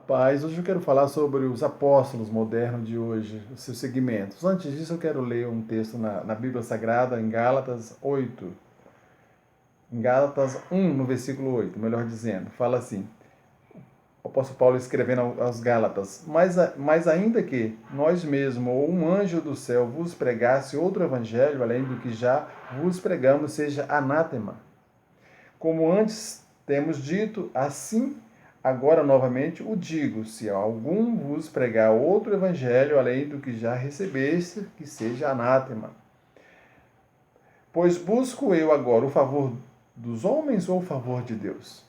Paz, hoje eu quero falar sobre os apóstolos modernos de hoje, os seus segmentos. Antes disso, eu quero ler um texto na Bíblia Sagrada, em Gálatas 8. Em Gálatas 1, no versículo 8, melhor dizendo, fala assim, o apóstolo Paulo escrevendo aos Gálatas, mas ainda que nós mesmos ou um anjo do céu vos pregasse outro evangelho, além do que já vos pregamos, seja anátema. Como antes temos dito, assim agora novamente o digo: se algum vos pregar outro evangelho além do que já recebeste, que seja anátema. Pois busco eu agora o favor dos homens ou o favor de Deus?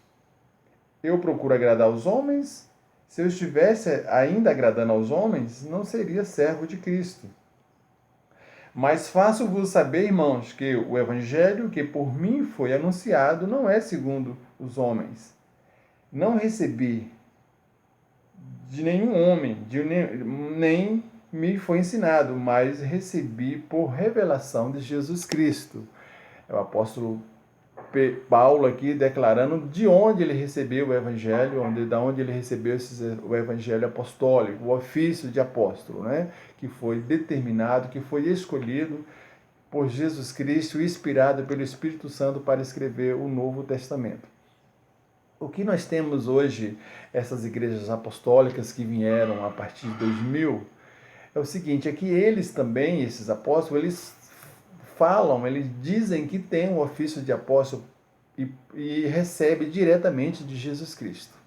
Eu procuro agradar os homens? Se eu estivesse ainda agradando aos homens, não seria servo de Cristo. Mas faço-vos saber, irmãos, que o evangelho que por mim foi anunciado não é segundo os homens. Não recebi de nenhum homem, nem me foi ensinado, mas recebi por revelação de Jesus Cristo. É o apóstolo Paulo aqui declarando de onde ele recebeu o evangelho, da onde ele recebeu o evangelho apostólico, o ofício de apóstolo, né? Que foi determinado, que foi escolhido por Jesus Cristo, inspirado pelo Espírito Santo para escrever o Novo Testamento. O que nós temos hoje, essas igrejas apostólicas que vieram a partir de 2000, é o seguinte, é que eles também, esses apóstolos, eles falam, eles dizem que tem o ofício de apóstolo e recebe diretamente de Jesus Cristo.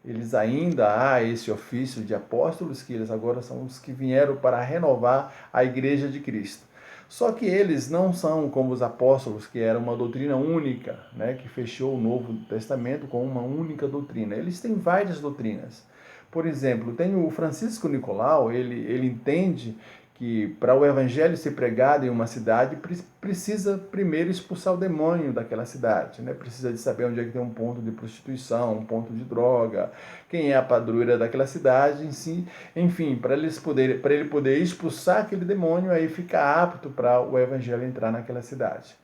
Eles ainda há esse ofício de apóstolos, que eles agora são os que vieram para renovar a igreja de Cristo. Só que eles não são como os apóstolos, que era uma doutrina única, né, que fechou o Novo Testamento com uma única doutrina. Eles têm várias doutrinas. Por exemplo, tem o Francisco Nicolau, ele entende que para o evangelho ser pregado em uma cidade, precisa primeiro expulsar o demônio daquela cidade, né? Precisa de saber onde é que tem um ponto de prostituição, um ponto de droga, quem é a padroeira daquela cidade em si, enfim, para ele poder expulsar aquele demônio, aí fica apto para o evangelho entrar naquela cidade.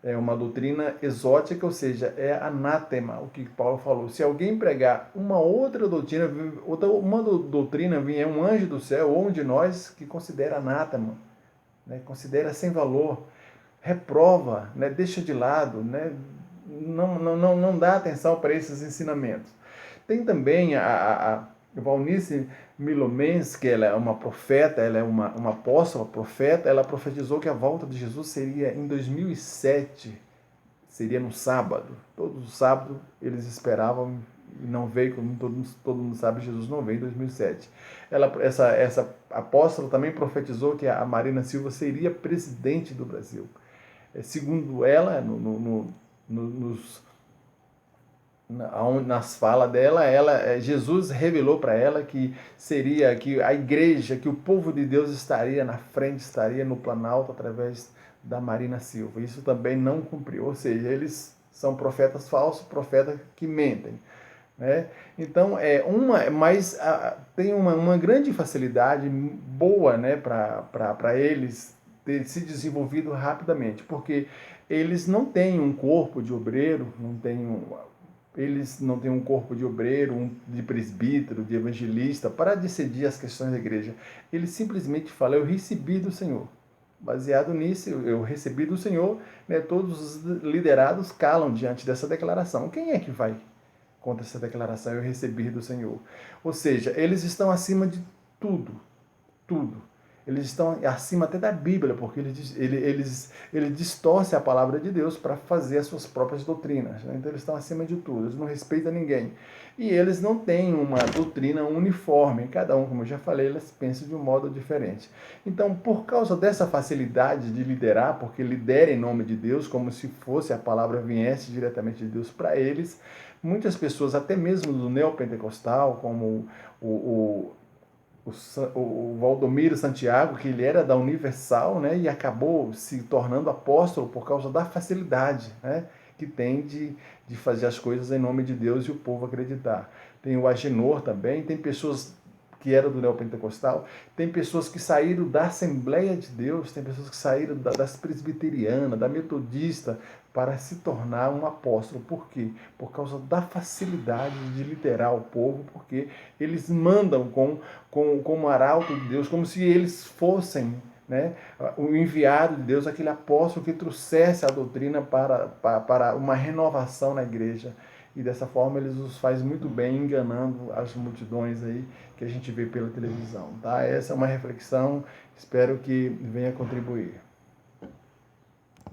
É uma doutrina exótica, ou seja, é anátema, o que Paulo falou. Se alguém pregar uma outra doutrina, vier um anjo do céu ou um de nós que considera anátema, né, considera sem valor, reprova, né, deixa de lado, né, não dá atenção para esses ensinamentos. Tem também a Valnice Milomens, que ela é uma profeta, ela é uma apóstola profeta, ela profetizou que a volta de Jesus seria em 2007, seria no sábado. Todos os sábados eles esperavam e não veio, como todo mundo sabe, Jesus não veio em 2007. Essa apóstola também profetizou que a Marina Silva seria presidente do Brasil. Segundo ela, nas falas dela, Jesus revelou para ela que seria que a igreja, que o povo de Deus estaria na frente, estaria no Planalto através da Marina Silva. Isso também não cumpriu, ou seja, eles são profetas falsos, profetas que mentem, né? Então tem uma grande facilidade boa, né, para eles ter se desenvolvido rapidamente, porque eles não têm um corpo de obreiro, eles não têm um corpo de obreiro, de presbítero, de evangelista, para decidir as questões da igreja. Eles simplesmente falam: eu recebi do Senhor. Baseado nisso, eu recebi do Senhor, né, todos os liderados calam diante dessa declaração. Quem é que vai contra essa declaração? Eu recebi do Senhor. Ou seja, eles estão acima de tudo, tudo. Eles estão acima até da Bíblia, porque eles distorcem a palavra de Deus para fazer as suas próprias doutrinas, né? Então eles estão acima de tudo, eles não respeitam ninguém. E eles não têm uma doutrina uniforme, cada um, como eu já falei, eles pensam de um modo diferente. Então, por causa dessa facilidade de liderar, porque lidera em nome de Deus, como se fosse a palavra viesse diretamente de Deus para eles, muitas pessoas, até mesmo do neopentecostal, como o Valdomiro Santiago, que ele era da Universal, né, e acabou se tornando apóstolo por causa da facilidade, né, que tem de fazer as coisas em nome de Deus e o povo acreditar. Tem o Agenor também, tem pessoas que era do neopentecostal, tem pessoas que saíram da Assembleia de Deus, tem pessoas que saíram das presbiterianas, da metodista, para se tornar um apóstolo. Por quê? Por causa da facilidade de liderar o povo, porque eles mandam com o arauto de Deus, como se eles fossem, né, o enviado de Deus, aquele apóstolo que trouxesse a doutrina para uma renovação na igreja. E dessa forma eles os fazem muito bem, enganando as multidões aí que a gente vê pela televisão. Tá? Essa é uma reflexão, espero que venha contribuir.